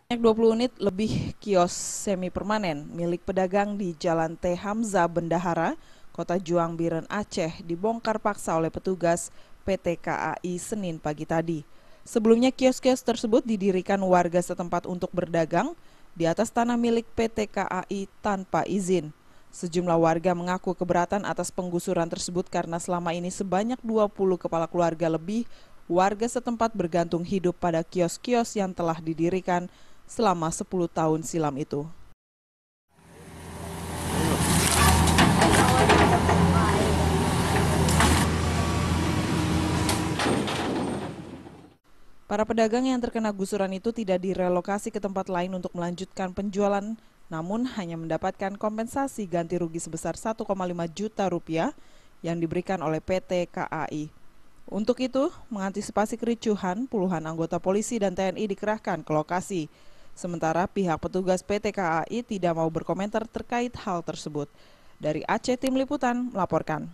Sebanyak 20 unit lebih kios semi permanen milik pedagang di Jalan T. Hamzah Bendahara, Kota Juang Biren Aceh dibongkar paksa oleh petugas PT KAI Senin pagi tadi. Sebelumnya kios-kios tersebut didirikan warga setempat untuk berdagang di atas tanah milik PT KAI tanpa izin. Sejumlah warga mengaku keberatan atas penggusuran tersebut karena selama ini sebanyak 20 kepala keluarga lebih warga setempat bergantung hidup pada kios-kios yang telah didirikan selama 10 tahun silam itu. Para pedagang yang terkena gusuran itu tidak direlokasi ke tempat lain untuk melanjutkan penjualan, namun hanya mendapatkan kompensasi ganti rugi sebesar 1,5 juta rupiah yang diberikan oleh PT KAI. Untuk itu, mengantisipasi kericuhan, puluhan anggota polisi dan TNI dikerahkan ke lokasi. Sementara pihak petugas PT KAI tidak mau berkomentar terkait hal tersebut. Dari Aceh, Tim Liputan melaporkan.